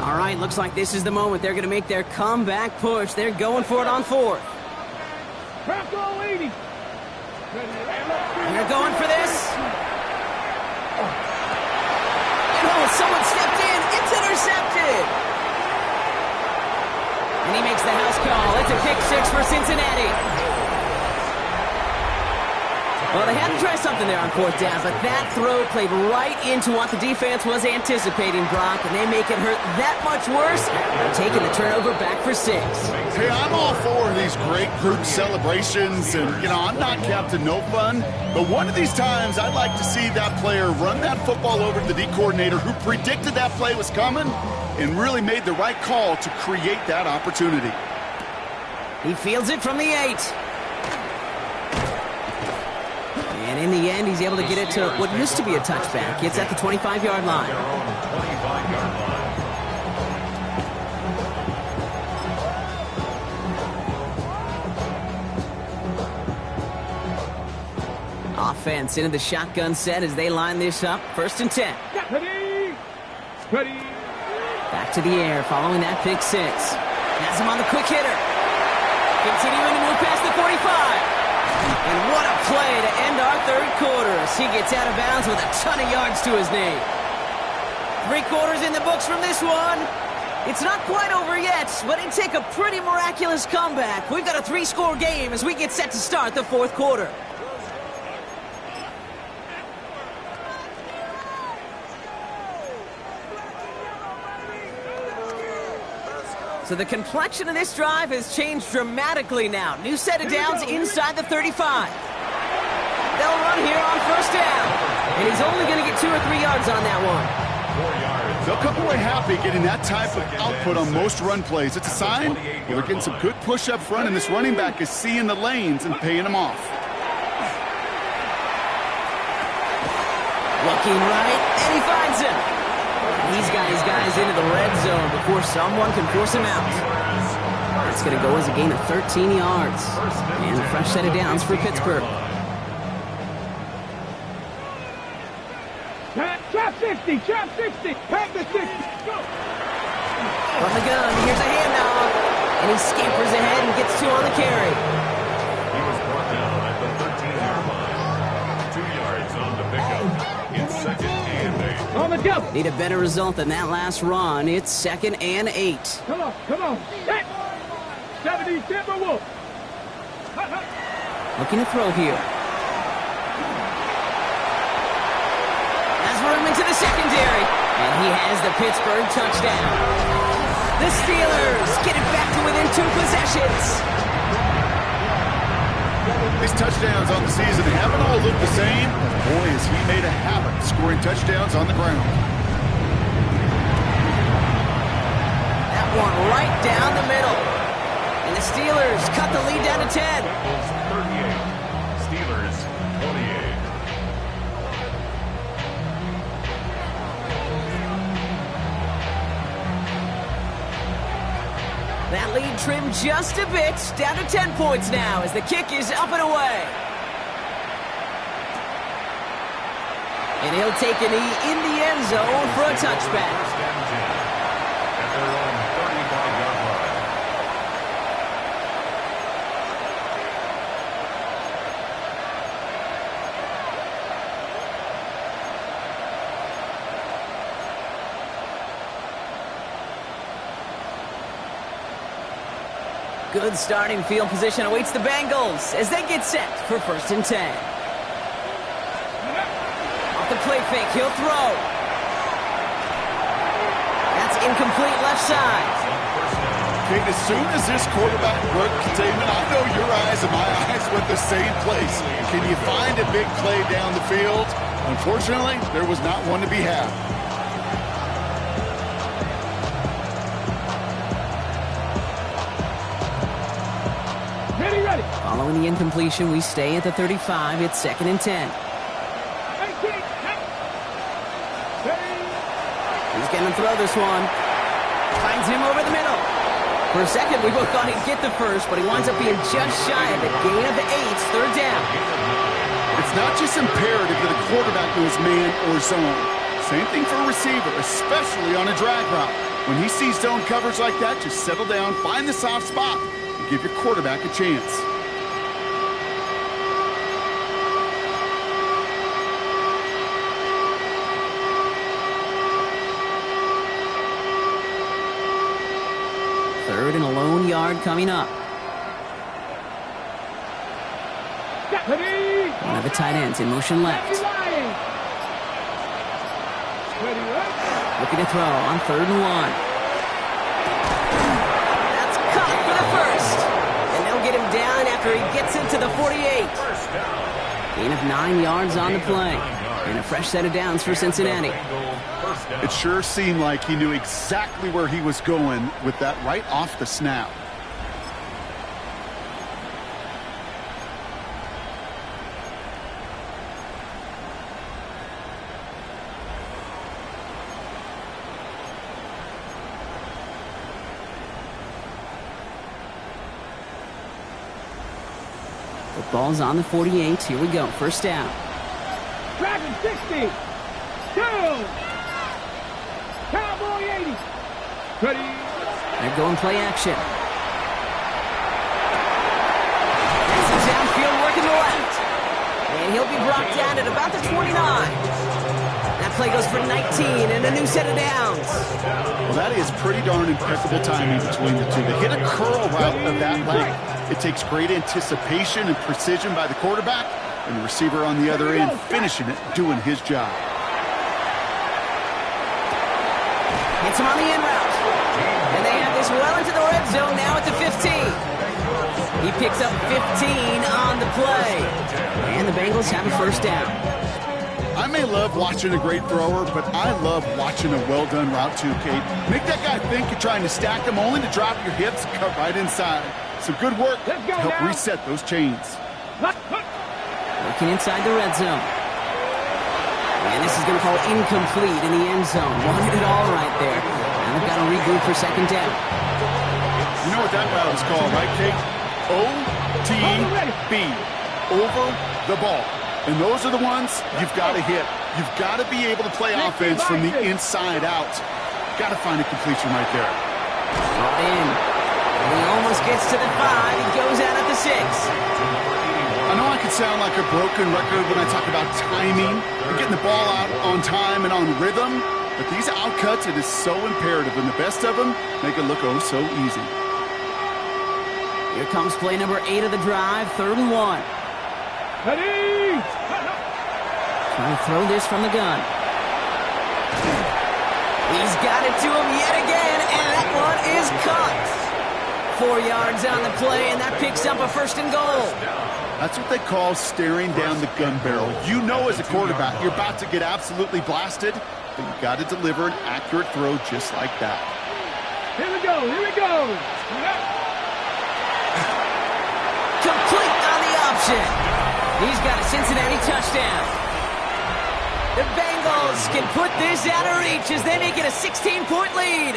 All right, looks like this is the moment. They're going to make their comeback push. They're going for it on 4th. And they're going for this. Oh, someone stepped in. It's intercepted. And he makes the house call. It's a pick 6 for Cincinnati. Well, they had to try something there on 4th down, but that throw played right into what the defense was anticipating, Brock, and they make it hurt that much worse. They're taking the turnover back for 6. Hey, I'm all for these great group celebrations, and, you know, I'm not Captain No Fun, but one of these times I'd like to see that player run that football over to the D coordinator who predicted that play was coming and really made the right call to create that opportunity. He fields it from the 8. And in the end, he's able to get it to what used to be a touchback. It's at the 25-yard line. They're on the 25-yard line. Offense into the shotgun set as they line this up. 1st and 10. Ready. Back to the air following that pick 6. Has him on the quick hitter. Continuing to move past the 45. And what a play to end our 3rd quarter as he gets out of bounds with a ton of yards to his name. 3 quarters in the books from this one. It's not quite over yet, but it'd take a pretty miraculous comeback. We've got a 3-score game as we get set to start the 4th quarter. So the complexion of this drive has changed dramatically now. New set of downs inside the 35. They'll run here on 1st down. And he's only going to get 2 or 3 yards on that one. 4 yards. They'll come away happy getting that type of output on most run plays. It's a sign they're getting some good push up front, and this running back is seeing the lanes and paying them off. Looking right, and he finds him. He's got his guys into the red zone before someone can force him out. It's going to go as a gain of 13 yards. And a fresh set of downs for Pittsburgh. Trap 60, pack the 60, go! From the gun, here's a handoff. And he scampers ahead and gets 2 on the carry. He was brought down at the 13-yard line. 2 yards on the pickup. It's 2nd and 8. On the go! Need a better result than that last run. It's 2nd and 8. Come on. Hit! 70 Timberwolves. Looking to throw here. Has room into the secondary. And he has the Pittsburgh touchdown. The Steelers get it back to within 2 possessions. These touchdowns on the season haven't all looked the same. Boy, has he made a habit of scoring touchdowns on the ground. That one right down the middle. And the Steelers cut the lead down to 10. Bengals 38. Steelers 28. That lead trimmed just a bit, down to 10 points now as the kick is up and away. And he'll take a knee in the end zone for a touchback. First and 10. At their own 35-yard line. Good starting field position awaits the Bengals as they get set for 1st and 10. Off the play fake, he'll throw. That's incomplete left side. Kate, as soon as this quarterback broke containment, I know your eyes and my eyes went the same place. Can you find a big play down the field? Unfortunately, there was not one to be had. Ready. Following the incompletion, we stay at the 35. It's 2nd and 10. 18. He's going to throw this one. Finds him over the middle. For a second, we both thought he'd get the first, but he winds up being just shy of the gain of the 8. 3rd down. It's not just imperative that a quarterback knows man or zone. Same thing for a receiver, especially on a drag route. When he sees zone coverage like that, just settle down, find the soft spot, and give your quarterback a chance. Third and a lone yard coming up. One of the tight ends in motion left. Looking to throw on 3rd and 1. That's caught for the first. And they'll get him down after he gets into the 48. Gain of 9 yards on the play. And a fresh set of downs for Cincinnati. It sure seemed like he knew exactly where he was going with that right off the snap. The ball's on the 48. Here we go. 1st down. Dragon 60. 2. Cowboy 80. Ready. They're going play action. This is downfield working the left. And he'll be brought down at about the 29. That play goes for 19 and a new set of downs. Well, that is pretty darn impeccable timing between the two. To hit a curl route of that length, it takes great anticipation and precision by the quarterback, and the receiver on the other end finishing it, doing his job. Hits him on the in route. And they have this well into the red zone now at the 15. He picks up 15 on the play. And the Bengals have a 1st down. I may love watching a great thrower, but I love watching a well-done route too, Kate. Make that guy think you're trying to stack him only to drop your hips and cut right inside. Some good work to help reset those chains. Working inside the red zone. And this is going to fall incomplete in the end zone. Wanted it all right there. And they've got to regroup for 2nd down. You know what that route is called, right, Kate? OTB. Over the ball. And those are the ones you've got to hit. You've got to be able to play offense from the inside out. Got to find a completion right there. Brought in. And he almost gets to the 5. He goes out at the 6. I know I could sound like a broken record when I talk about timing and getting the ball out on time and on rhythm, but these outcuts, it is so imperative, and the best of them make it look oh so easy. Here comes play number 8 of the drive, 3rd and 1. Ready. Trying to throw this from the gun. He's got it to him yet again, and that one is caught. 4 yards on the play, and that picks up a 1st and goal. That's what they call staring down the gun barrel. You know as a quarterback, you're about to get absolutely blasted, but you've got to deliver an accurate throw just like that. Here we go. Complete on the option. He's got a Cincinnati touchdown. The Bengals can put this out of reach as they make it a 16-point lead.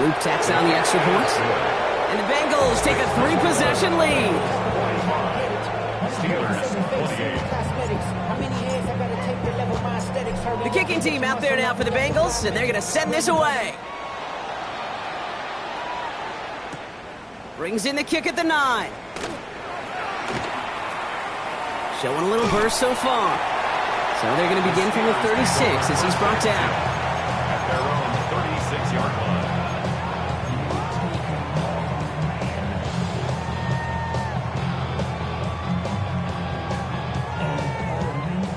Luke tacks on the extra point. And the Bengals take a 3-possession lead. The kicking team out there now for the Bengals, and they're going to send this away. Brings in the kick at the 9. Showing a little burst so far. So they're going to begin from the 36 as he's brought down. Their own 36-yard line.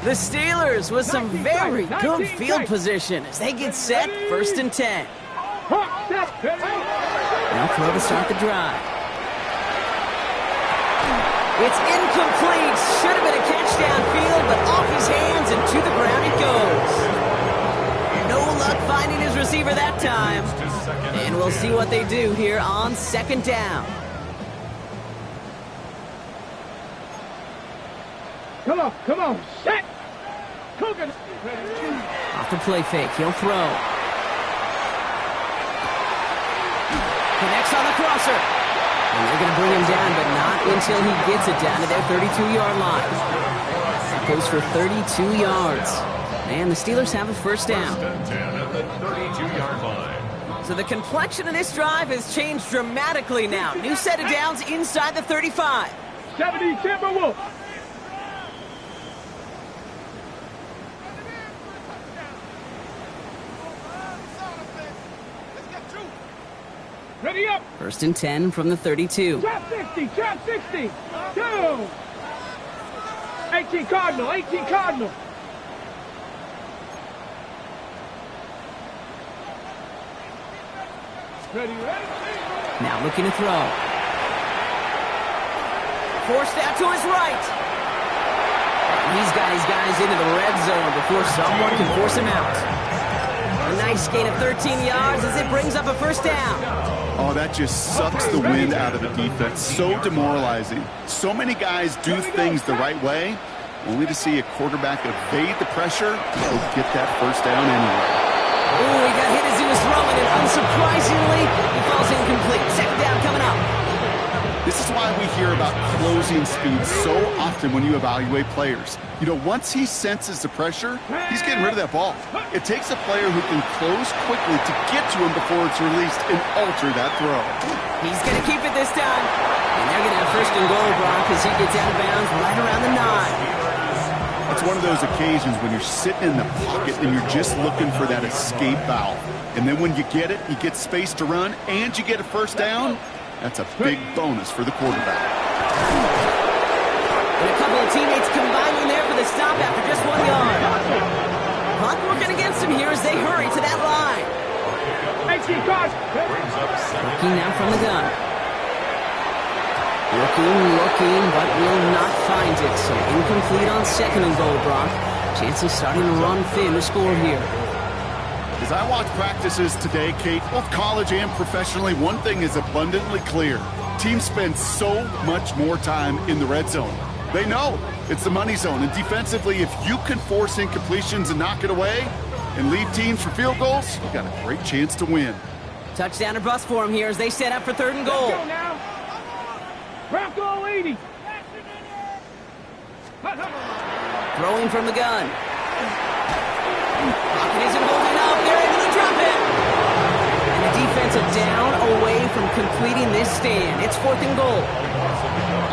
The Steelers with some very good field position as they get set 1st and 10. set, ready. Now throw to start the drive. It's incomplete. Should have been a catch downfield, but off his hands and to the ground it goes. No luck finding his receiver that time. And we'll see what they do here on second down. Come on, set. Cooking. Off the play fake, he'll throw. Connects on the crosser. And they're going to bring him down, but not until he gets it down to their 32-yard line. That goes for 32 yards. And the Steelers have a first down. First and 10 at the 32-yard line. So the complexion of this drive has changed dramatically now. New set of downs inside the 35. 70 Timberwolves. Ready up. First and 10 from the 32. Trap 60, trap 60. 2. 18 Cardinal, 18 Cardinal. Ready. Now looking to throw. Forced out to his right. He's got his guys into the red zone before someone can force him out. A nice gain of 13 yards as it brings up a first down. Oh, that just sucks the wind out of the defense. So demoralizing. So many guys do things the right way, only to see a quarterback evade the pressure and get that first down anyway. Oh, he got hit as he was throwing, and unsurprisingly, he falls incomplete. Second down coming up. This is why we hear about closing speed so often when you evaluate players. You know, once he senses the pressure, he's getting rid of that ball. It takes a player who can close quickly to get to him before it's released and alter that throw. He's going to keep it this time. And they're going to have first and goal, Brock, as he gets out of bounds right around the 9. It's one of those occasions when you're sitting in the pocket and you're just looking for that escape valve. And then when you get it, you get space to run, and you get a first down. That's a big bonus for the quarterback. And a couple of teammates combining there for the stop after just 1 yard. Clock working against him here as they hurry to that line. 18 cards. Looking now from the gun. Looking, but will not find it. So incomplete on second and goal, Brock. Chances starting to run thin to score here. As I watch practices today, Kate, both college and professionally, one thing is abundantly clear. Teams spend so much more time in the red zone. They know it's the money zone, and defensively, if you can force incompletions and knock it away and leave teams for field goals, you got a great chance to win. Touchdown or bust for him here as they set up for third and goal. Let's go now. Bronco 80. Throwing from the gun. Pocket isn't holding up. They're able to drop it. And the defense is down away from completing this stand. It's fourth and goal.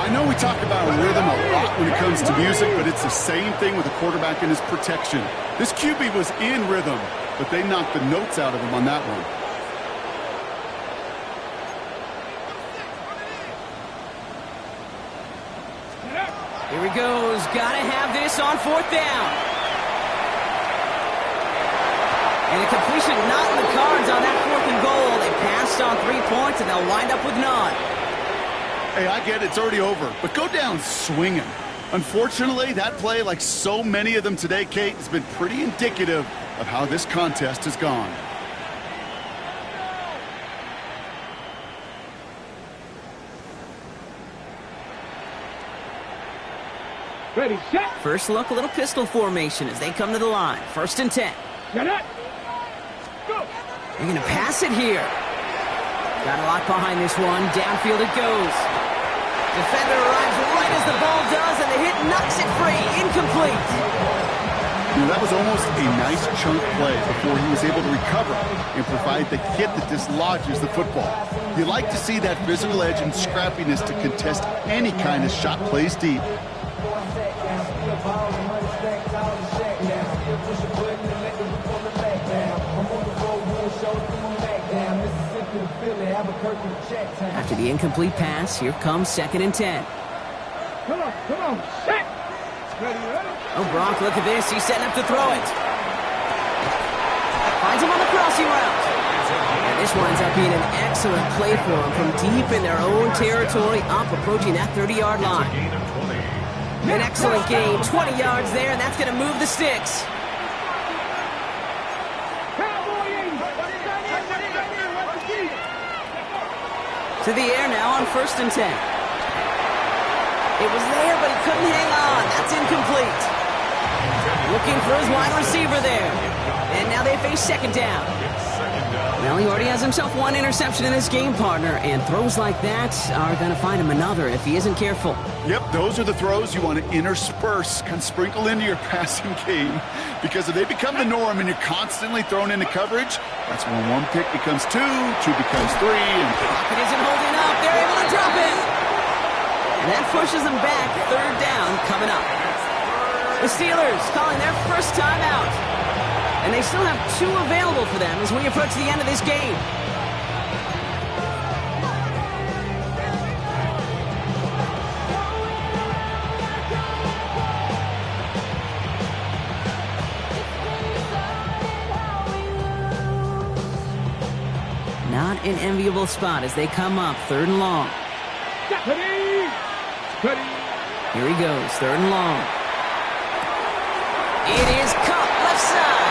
I know we talk about rhythm a lot when it comes to music, but it's the same thing with a quarterback and his protection. This QB was in rhythm, but they knocked the notes out of him on that one. Here he goes. Gotta have this on fourth down. And a completion not in the cards on that fourth and goal. They passed on 3 points, and they'll wind up with none. Hey, I get it. It's already over. But go down swinging. Unfortunately, that play, like so many of them today, Kate, has been pretty indicative of how this contest has gone. Ready, set. First look, a little pistol formation as they come to the line. First and 10. Get it. Go. They're going to pass it here. Got a lock behind this one. Downfield it goes. Defender arrives right as the ball does, and the hit knocks it free. Incomplete. You know, that was almost a nice chunk play before he was able to recover and provide the hit that dislodges the football. You like to see that physical edge and scrappiness to contest any kind of shot plays deep. After the incomplete pass, here comes second and 10. Come on, set. Ready. Oh, Brock, look at this. He's setting up to throw it. Finds him on the crossing route. And This winds up being an excellent play for them from deep in their own territory, up approaching that 30-yard line. An excellent gain, 20 yards there, and that's going to move the sticks. To the air now on 1st and 10. It was there, but he couldn't hang on. That's incomplete. Looking for his wide receiver there. And now they face 2nd down. Well, he already has himself one interception in his game, partner, and throws like that are going to find him another if he isn't careful. Yep, those are the throws you want to intersperse, kind of sprinkle into your passing game, because if they become the norm and you're constantly thrown into coverage, that's when one pick becomes two becomes three. And Pocket isn't holding up. They're able to drop it. And that pushes them back. 3rd down coming up. The Steelers calling their first timeout. And they still have 2 available for them as we approach the end of this game. Not an enviable spot as they come up 3rd and long. Here he goes, 3rd and long. It is caught left side.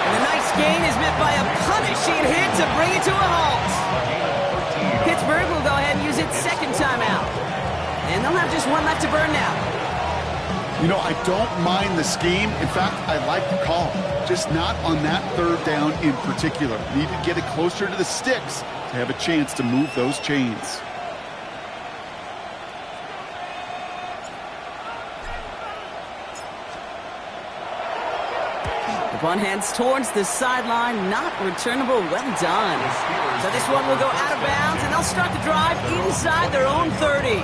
And the nice gain is met by a punishing hit to bring it to a halt. Pittsburgh will go ahead and use its 2nd timeout. And they'll have just one left to burn now. you know, I don't mind the scheme. In fact, I like the call. Just not on that 3rd down in particular. Need to get it closer to the sticks to have a chance to move those chains. The punt heads towards the sideline, not returnable. Well done. So this one will go out of bounds, and they'll start the drive inside their own 30.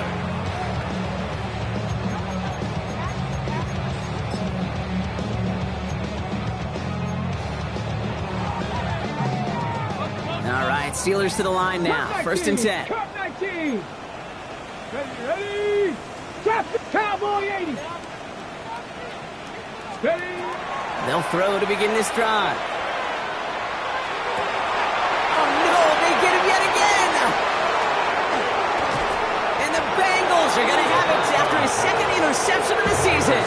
All right, Steelers to the line now. 1st and 10. Cup 19. Ready? Drop the Cowboy 80. Ready? They'll throw to begin this drive. Oh, no, they get him yet again. And the Bengals are going to have it after his 2nd interception of the season.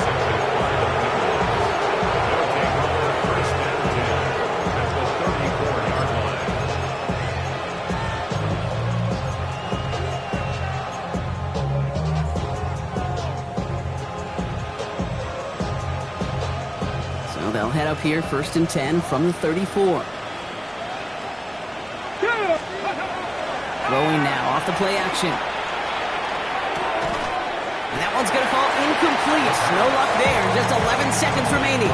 They'll head up here 1st and 10 from the 34. Throwing now off the play action. And that one's going to fall incomplete. No luck there. Just 11 seconds remaining.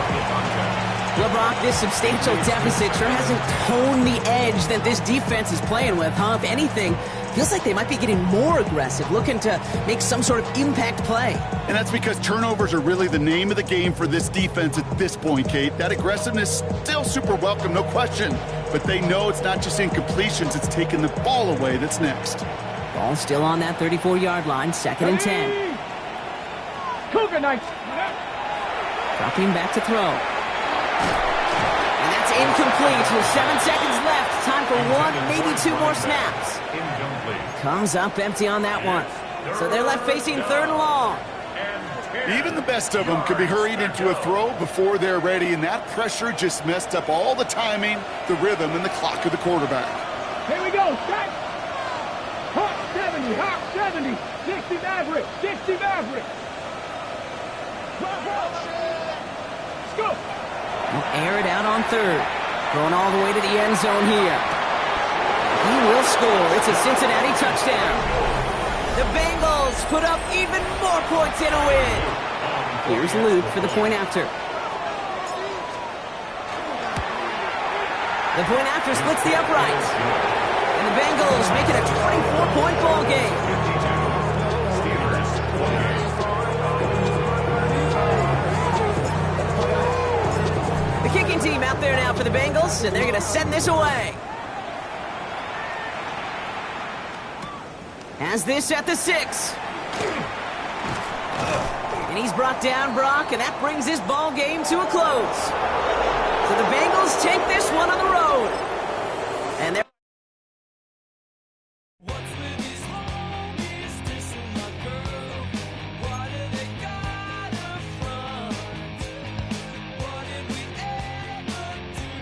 Well, Brock, this substantial deficit sure hasn't honed the edge that this defense is playing with, huh? If anything, feels like they might be getting more aggressive, looking to make some sort of impact play. And that's because turnovers are really the name of the game for this defense at this point, Kate. That aggressiveness still super welcome, no question. But they know it's not just incompletions, it's taking the ball away that's next. Ball still on that 34-yard line, 2nd and 10. Cougar Knights. Dropping back to throw. And that's incomplete with 7 seconds left. Time for 1, maybe 2 more snaps. Comes up empty on that one. So they're left facing 3rd and long. Even the best of them could be hurried into a throw before they're ready, and that pressure just messed up all the timing, the rhythm, and the clock of the quarterback. Here we go. Set. Hot 70. Hot 70. 60 Maverick. 60 Maverick. Let's go. They'll air it out on 3rd. Going all the way to the end zone here. He will score. It's a Cincinnati touchdown. The Bengals put up even more points in a win. Here's Luke for the point after. The point after splits the uprights. And the Bengals make it a 24-point ball game. The kicking team out there now for the Bengals, and they're going to send this away. Has this at the 6. And he's brought down, Brock, and that brings this ball game to a close. So the Bengals take this one on the road.